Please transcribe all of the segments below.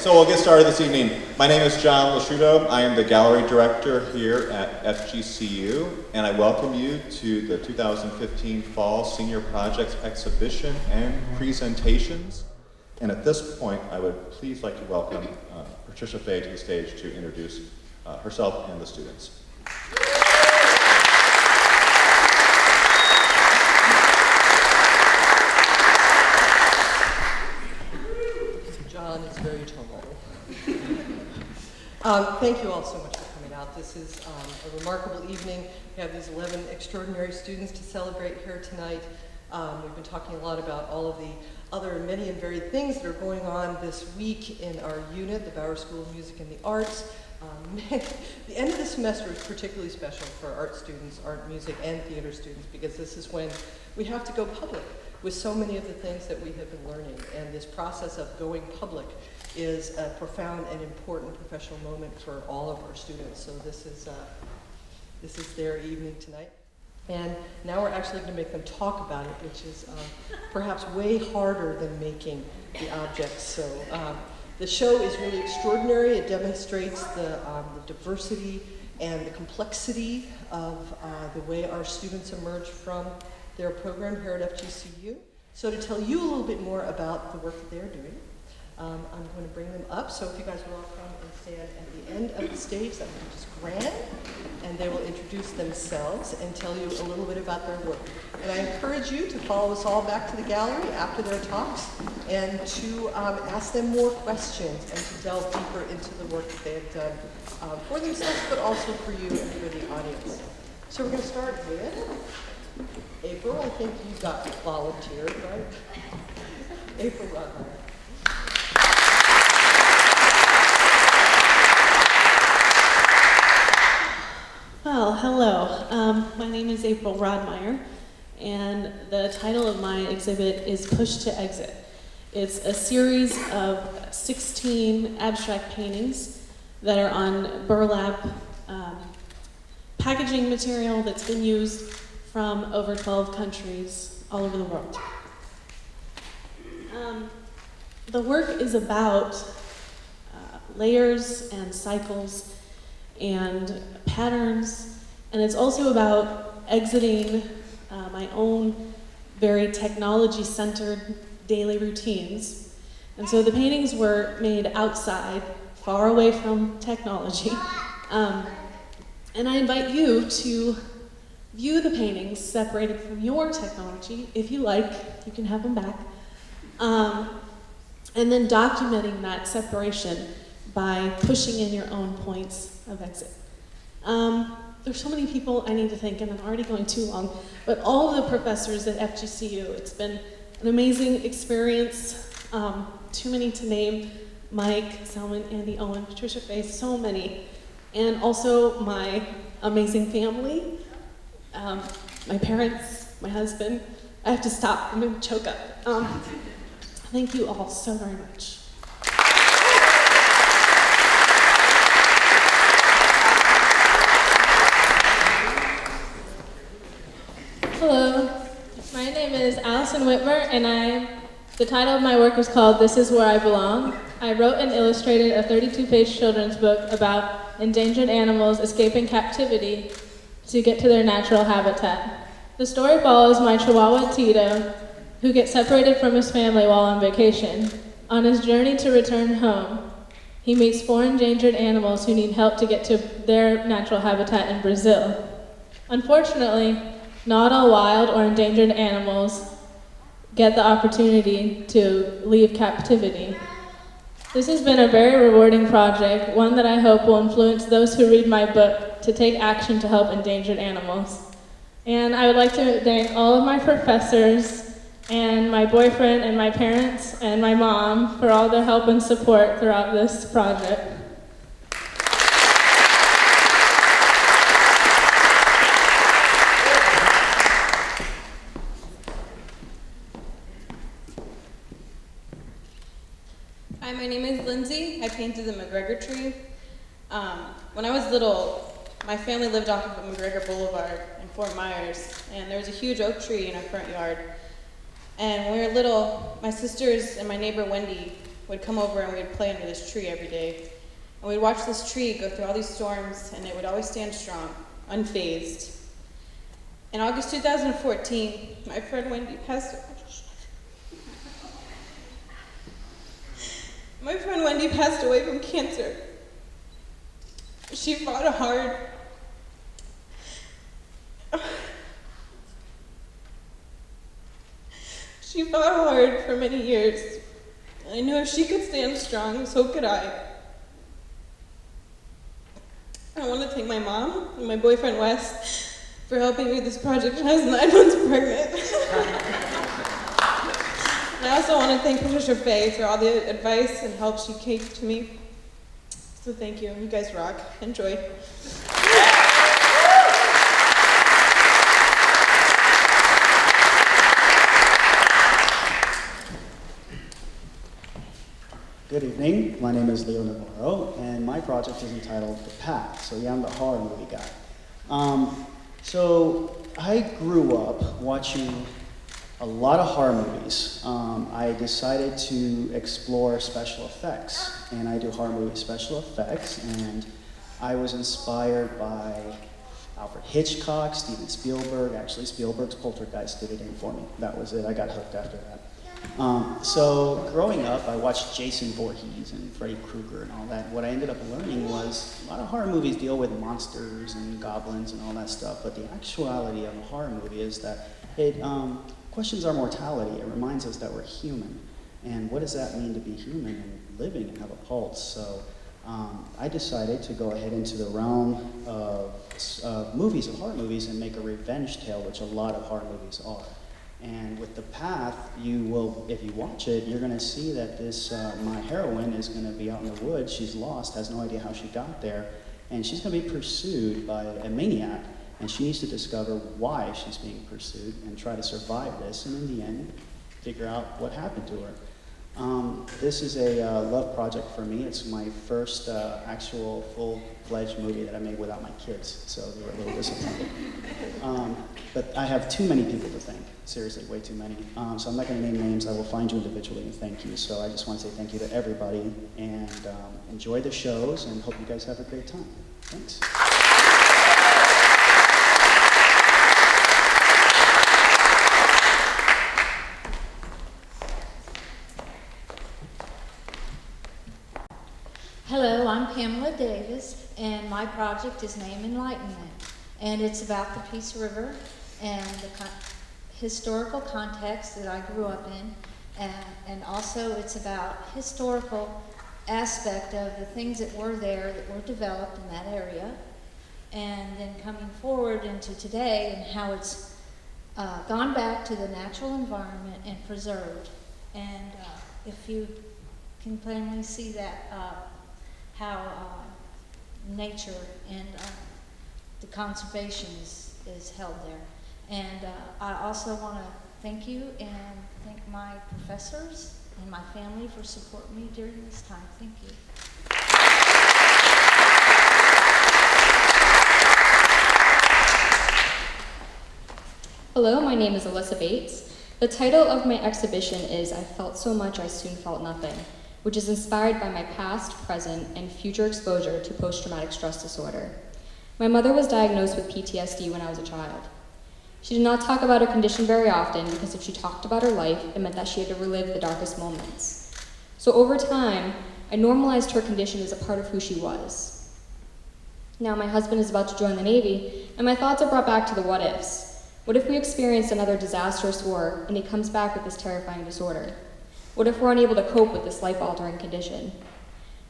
so we'll get started this evening. My name is John Lasciuto. I am the gallery director here at FGCU, and I welcome you to the 2015 Fall Senior Projects Exhibition and Presentations. And at this point, I would please like to welcome Patricia Fay to the stage to introduce herself and the students. John is very tall. Thank you all so much for coming out. This is a remarkable evening. We have these 11 extraordinary students to celebrate here tonight. We've been talking a lot about all of the other many and varied things that are going on this week in our unit, the Bauer School of Music and the Arts. The end of the semester is particularly special for art students, art, music, and theater students, because this is when we have to go public with so many of the things that we have been learning. And this process of going public is a profound and important professional moment for all of our students. So this is their evening tonight. And now we're actually going to make them talk about it, which is perhaps way harder than making the objects. So the show is really extraordinary. It demonstrates the diversity and the complexity of the way our students emerge from their program here at FGCU. So to tell you a little bit more about the work that they're doing, I'm going to bring them up. So if you guys will all come and stand at the end of the stage, that would be just grand. And they will introduce themselves and tell you a little bit about their work. And I encourage you to follow us all back to the gallery after their talks and to ask them more questions and to delve deeper into the work that they have done for themselves, but also for you and for the audience. So we're going to start with April. I think you got volunteered, right? April Rodmyre. Well, hello. My name is April Rodmyre, and the title of my exhibit is Push to Exit. It's a series of 16 abstract paintings that are on burlap packaging material that's been used from over 12 countries all over the world. The work is about layers and cycles and patterns, and it's also about exiting my own very technology-centered daily routines. And so the paintings were made outside, far away from technology. And I invite you to view the paintings separated from your technology. If you like, you can have them back. And then documenting that separation by pushing in your own points of exit. There's so many people I need to thank, and I'm already going too long, but all of the professors at FGCU, it's been an amazing experience, too many to name: Mike, Salmon, Andy, Owen, Patricia Fay, so many. And also my amazing family, my parents, my husband. I have to stop, I'm gonna choke up. Thank you all so very much. Hello, my name is Allison Witmer, and the title of my work is called This Is Where I Belong. I wrote and illustrated a 32-page children's book about endangered animals escaping captivity to get to their natural habitat. The story follows my Chihuahua Tito, who gets separated from his family while on vacation. On his journey to return home, he meets 4 endangered animals who need help to get to their natural habitat in Brazil. Unfortunately, not all wild or endangered animals get the opportunity to leave captivity. This has been a very rewarding project, one that I hope will influence those who read my book to take action to help endangered animals. And I would like to thank all of my professors and my boyfriend and my parents and my mom for all their help and support throughout this project. Hi, my name is Lindsey. I painted the McGregor Tree. When I was little, my family lived off of McGregor Boulevard in Fort Myers, and there was a huge oak tree in our front yard. And when we were little, my sisters and my neighbor Wendy would come over and we'd play under this tree every day. And we'd watch this tree go through all these storms, and it would always stand strong, unfazed. In August 2014, my friend Wendy passed away. My friend Wendy passed away from cancer. She fought hard. She fought hard for many years. I knew if she could stand strong, so could I. I want to thank my mom and my boyfriend Wes for helping me with this project when I was 9 months pregnant. And I also want to thank Patricia for all the advice and help she gave to me. So thank you. You guys rock. Enjoy. Good evening, my name is Leo Navarro, and my project is entitled The Path. So yeah, I'm the horror movie guy. So I grew up watching a lot of horror movies. I decided to explore special effects, and I do horror movie special effects, and I was inspired by Alfred Hitchcock, Steven Spielberg. Actually, Spielberg's Poltergeist did it in for me. That was it, I got hooked after that. So growing up, I watched Jason Voorhees and Freddy Krueger and all that. What I ended up learning was a lot of horror movies deal with monsters and goblins and all that stuff, but the actuality of a horror movie is that it questions our mortality. It reminds us that we're human. And what does that mean to be human and living and have a pulse? So I decided to go ahead into the realm of movies, of horror movies, and make a revenge tale, which a lot of horror movies are. And with The Path, you will, if you watch it, you're going to see that this, my heroine is going to be out in the woods. She's lost, has no idea how she got there, and she's going to be pursued by a maniac, and she needs to discover why she's being pursued and try to survive this, and in the end, figure out what happened to her. This is a love project for me. It's my first actual full-fledged movie that I made without my kids, so they were a little disappointed. But I have too many people to thank. Seriously, way too many. So I'm not going to name names. I will find you individually and thank you. So I just want to say thank you to everybody, and enjoy the shows, and hope you guys have a great time. Thanks. Hello, I'm Pamela Davis, and my project is named Enlightenment, and it's about the Peace River and the historical context that I grew up in, and also it's about historical aspect of the things that were there, that were developed in that area, and then coming forward into today and how it's gone back to the natural environment and preserved. And if you can plainly see that, how nature and the conservation is held there. And I also want to thank you and thank my professors and my family for supporting me during this time. Thank you. Hello, my name is Alyssa Bates. The title of my exhibition is I Felt So Much I Soon Felt Nothing, which is inspired by my past, present, and future exposure to post-traumatic stress disorder. My mother was diagnosed with PTSD when I was a child. She did not talk about her condition very often because if she talked about her life, it meant that she had to relive the darkest moments. So over time, I normalized her condition as a part of who she was. Now my husband is about to join the Navy, and my thoughts are brought back to the what ifs. What if we experienced another disastrous war and he comes back with this terrifying disorder? What if we're unable to cope with this life-altering condition?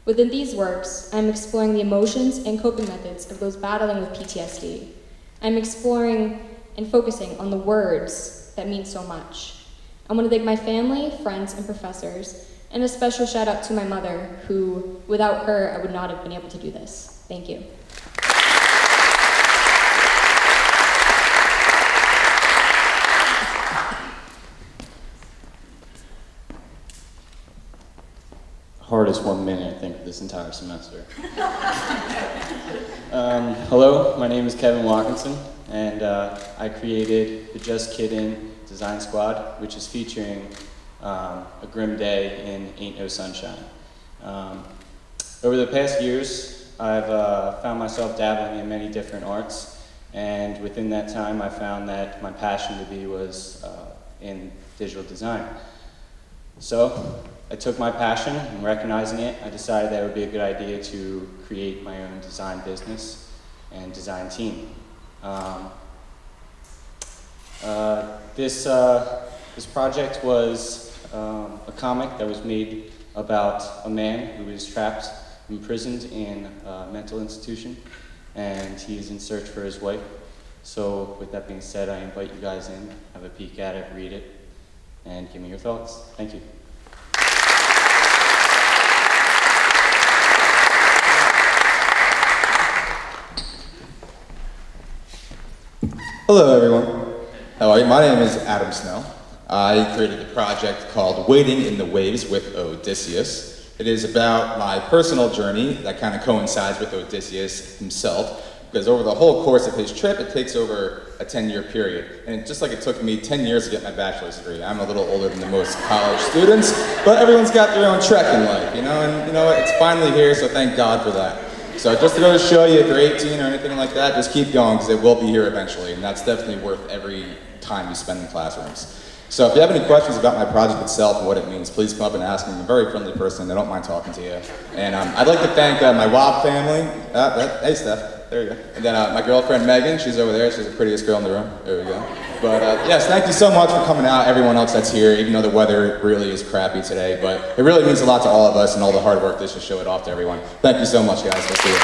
Within these works, I'm exploring the emotions and coping methods of those battling with PTSD. I'm exploring and focusing on the words that mean so much. I want to thank my family, friends, and professors, and a special shout out to my mother, who, without her, I would not have been able to do this. Thank you. Hardest 1 minute, I think, this entire semester. Hello, my name is Kevin Watkinson, and I created the Just Kidding Design Squad, which is featuring a grim day in Ain't No Sunshine. Over the past years, I've found myself dabbling in many different arts, and within that time I found that my passion to be was in digital design. So I took my passion and recognizing it, I decided that it would be a good idea to create my own design business and design team. This project was a comic that was made about a man who was trapped, imprisoned in a mental institution, and he is in search for his wife. So with that being said, I invite you guys in, have a peek at it, read it, and give me your thoughts. Thank you. Hello, everyone. How are you? My name is Adam Snell. I created a project called Waiting in the Waves with Odysseus. It is about my personal journey that kind of coincides with Odysseus himself, because over the whole course of his trip, it takes over a 10-year period. And just like it took me 10 years to get my bachelor's degree, I'm a little older than the most college students, but everyone's got their own trek in life, you know? And you know what? It's finally here, so thank God for that. So just to go to show you, if you're 18 or anything like that, just keep going, because it will be here eventually, and that's definitely worth every time you spend in classrooms. So if you have any questions about my project itself and what it means, please come up and ask me. I'm a very friendly person. I don't mind talking to you. And I'd like to thank my WOP family. Hey, Steph. There you go. And then my girlfriend, Megan. She's over there. She's the prettiest girl in the room. There we go. But yes, thank you so much for coming out, everyone else that's here, even though the weather really is crappy today. But it really means a lot to all of us and all the hard work just to show it off to everyone. Thank you so much, guys. Let's do it.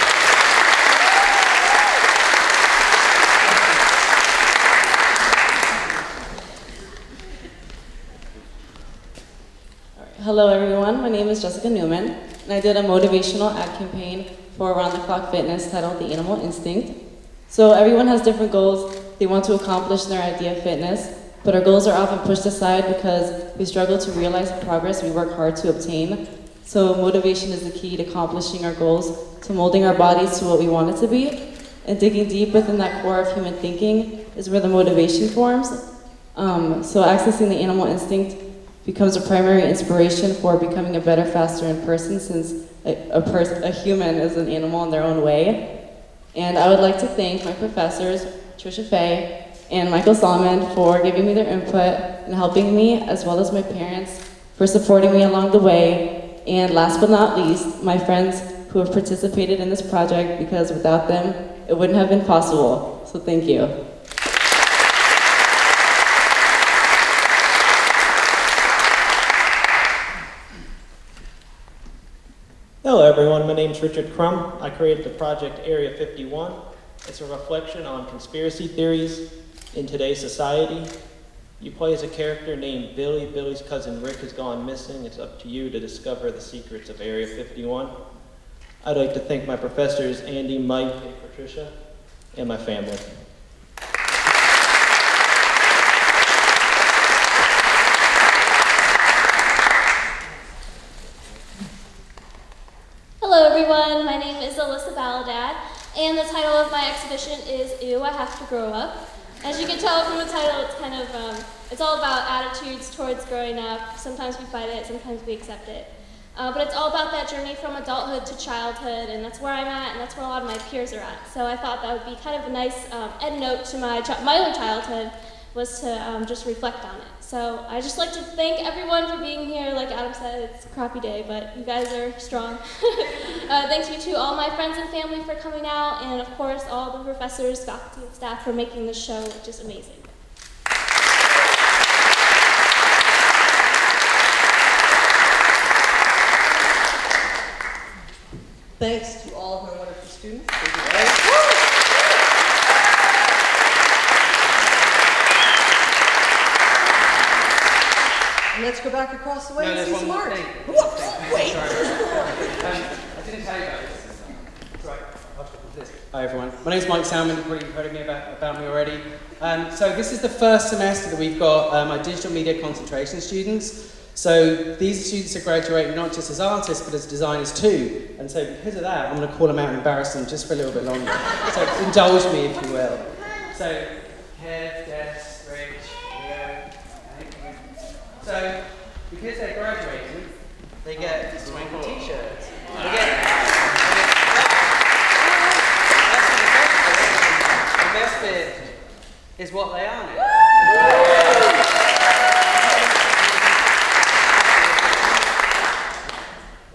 Hello everyone, my name is Jessica Newman, and I did a motivational ad campaign for Around the Clock Fitness titled The Animal Instinct. So everyone has different goals they want to accomplish in their idea of fitness, but our goals are often pushed aside because we struggle to realize the progress we work hard to obtain. So motivation is the key to accomplishing our goals, to molding our bodies to what we want it to be, and digging deep within that core of human thinking is where the motivation forms. So accessing the animal instinct becomes a primary inspiration for becoming a better, faster in person, since a human is an animal in their own way. And I would like to thank my professors, Patricia and Michael Salmon, for giving me their input and helping me, as well as my parents for supporting me along the way. And last but not least, my friends who have participated in this project, because without them, it wouldn't have been possible. So thank you. Hello everyone, my name is Richard Crum. I created the project Area 51. It's a reflection on conspiracy theories in today's society. You play as a character named Billy. Billy's cousin Rick has gone missing. It's up to you to discover the secrets of Area 51. I'd like to thank my professors Andy, Mike, and Patricia, and my family. Hello everyone, my name is Alyssa Baladad, and the title of my exhibition is Ew, I Have to Grow Up. As you can tell from the title, it's kind of, it's all about attitudes towards growing up. Sometimes we fight it, sometimes we accept it. But it's all about that journey from adulthood to childhood, and that's where I'm at, and that's where a lot of my peers are at. So I thought that would be kind of a nice end note to my own childhood, was to just reflect on it. So I just like to thank everyone for being here. Like Adam said, it's a crappy day, but you guys are strong. Thank you to all my friends and family for coming out, and of course all the professors, faculty, and staff for making this show just amazing. Thanks to all of my wonderful students. And let's go back across the way and see some art. Whoops, wait. I didn't tell you about this. Hi everyone, my name is Mike Salmon. You've probably heard of me about me already. So this is the first semester that we've got my digital media concentration students. So these students are graduating not just as artists, but as designers too. And so because of that, I'm going to call them out and embarrass them just for a little bit longer. So indulge me, if you will. So, Kev, Des, Rich, Leo. So, because they're graduating, they get swanky t-shirts. The best bit is what they are now.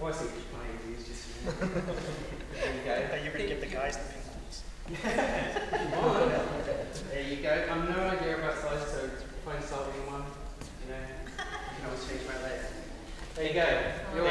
Well, I see playing these just there you go. Are you going to give the guys the pink ones? There you go. I have no idea about size, so find a size one. You know, you can always change my later. There you go. You're